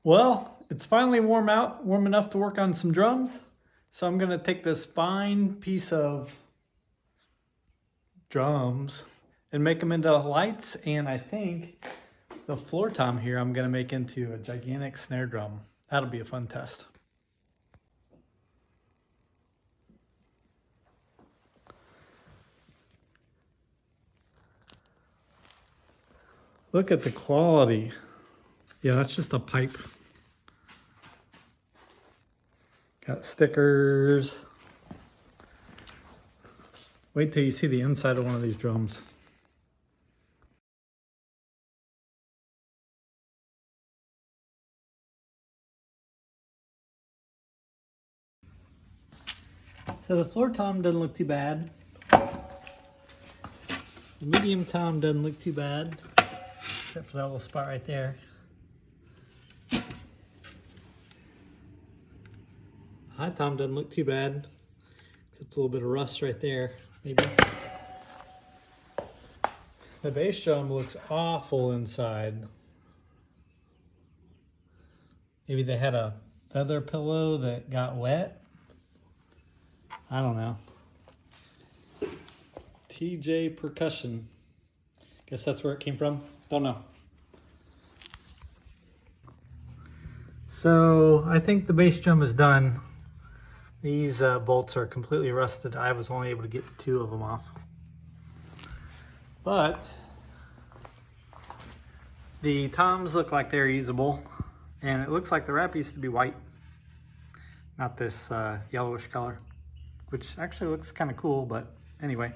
Well, it's finally warm enough to work on some drums. So I'm gonna take this fine piece of drums and make them into lights. And I think the floor tom here I'm gonna make into a gigantic snare drum. That'll be a fun test. Look at the quality. Yeah, that's just a pipe. Got stickers. Wait till you see the inside of one of these drums. So the floor tom doesn't look too bad. The medium tom doesn't look too bad, except for that little spot right there. High tom doesn't look too bad, except a little bit of rust right there, maybe. The bass drum looks awful inside. Maybe they had a feather pillow that got wet. I don't know. TJ Percussion. Guess that's where it came from. Don't know. So I think the bass drum is done. These bolts are completely rusted. I was only able to get 2 of them off. But the toms look like they're usable, and it looks like the wrap used to be white, not this yellowish color, which actually looks kind of cool, but anyway.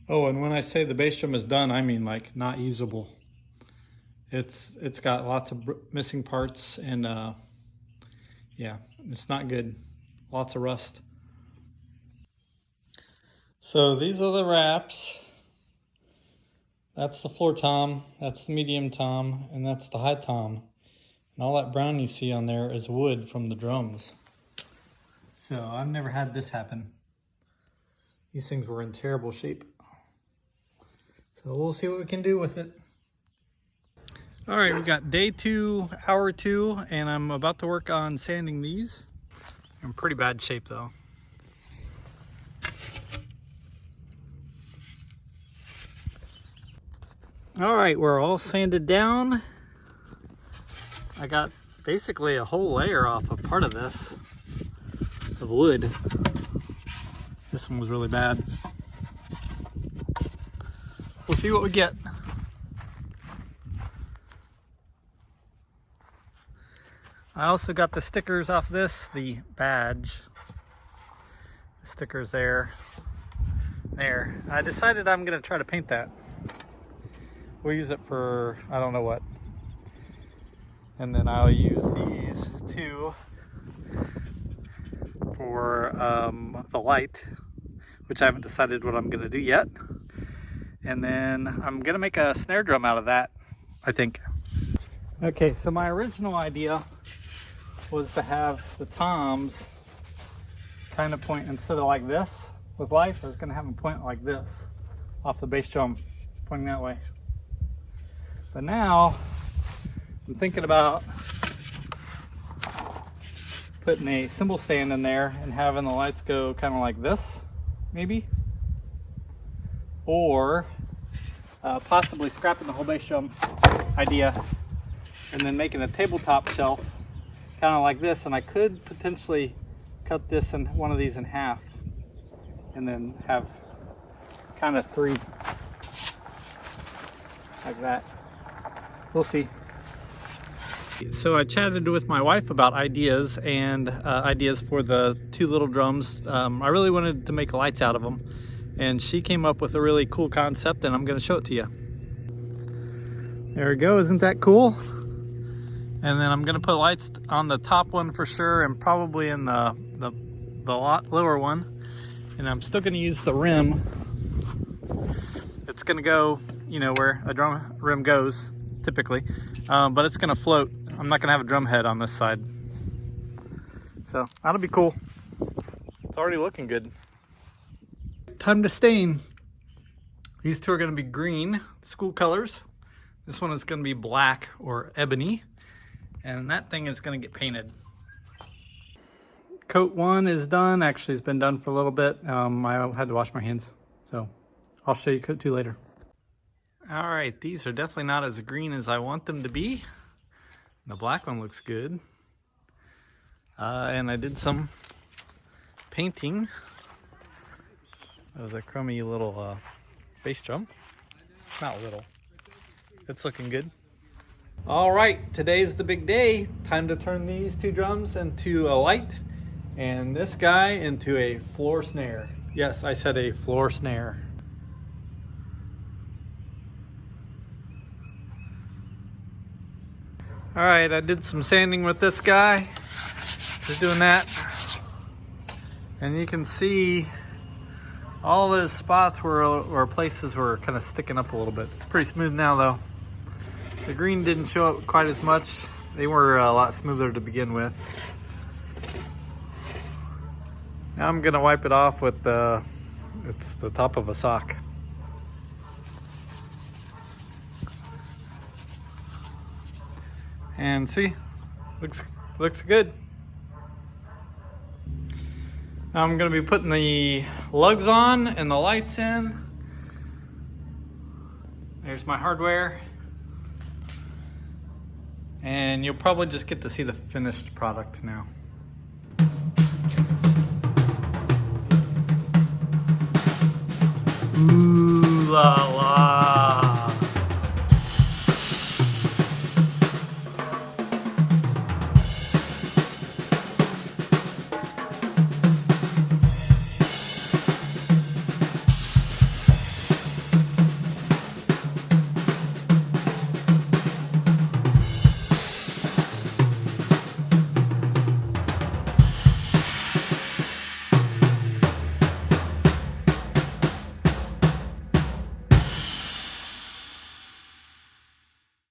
Oh, and when I say the bass drum is done, I mean like not usable. It's got lots of missing parts, and yeah, it's not good. Lots of rust. So these are the wraps. That's the floor tom, that's the medium tom, and that's the high tom. And all that brown you see on there is wood from the drums. So I've never had this happen. These things were in terrible shape. So we'll see what we can do with it. All right, we got day 2, hour 2, and I'm about to work on sanding these. They're in pretty bad shape though. All right, we're all sanded down. I got basically a whole layer off of part of this, of wood. This one was really bad. We'll see what we get. I also got the stickers off this, the badge. The stickers there. There. I decided I'm gonna try to paint that. We'll use it for, I don't know what. And then I'll use these 2 for the light, which I haven't decided what I'm gonna do yet. And then I'm gonna make a snare drum out of that, I think. Okay, so my original idea was to have the toms kind of point, instead of like this with life, I was gonna have them point like this off the bass drum, pointing that way. But now I'm thinking about putting a cymbal stand in there and having the lights go kind of like this, maybe. Or possibly scrapping the whole bass drum idea and then making a tabletop shelf kind of like this. And I could potentially cut this in one of these in half and then have kind of 3 like that. We'll see. So I chatted with my wife about ideas and ideas for the 2 little drums. I really wanted to make lights out of them, and she came up with a really cool concept, and I'm going to show it to you. There we go. Isn't that cool? And then I'm going to put lights on the top one for sure, and probably in the lot lower one. And I'm still going to use the rim. It's going to go, you know, where a drum rim goes typically, but it's going to float. I'm not going to have a drum head on this side. So that'll be cool. It's already looking good. Time to stain. These 2 are going to be green, school colors. This one is going to be black or ebony, and that thing is going to get painted. Coat 1 is done. Actually, it's been done for a little bit. I had to wash my hands, so I'll show you coat 2 later. All right, these are definitely not as green as I want them to be. The black one looks good. And I did some painting of a crummy little bass drum. Not little. It's looking good. All right, today's the big day. Time to turn these 2 drums into a light and this guy into a floor snare. Yes, I said a floor snare. All right, I did some sanding with this guy. Just doing that. And you can see all those spots where places were kind of sticking up a little bit. It's pretty smooth now though. The green didn't show up quite as much. They were a lot smoother to begin with. Now I'm gonna wipe it off with it's the top of a sock. And see, looks good. Now I'm gonna be putting the lugs on and the lights in. There's my hardware. And you'll probably just get to see the finished product now. Ooh la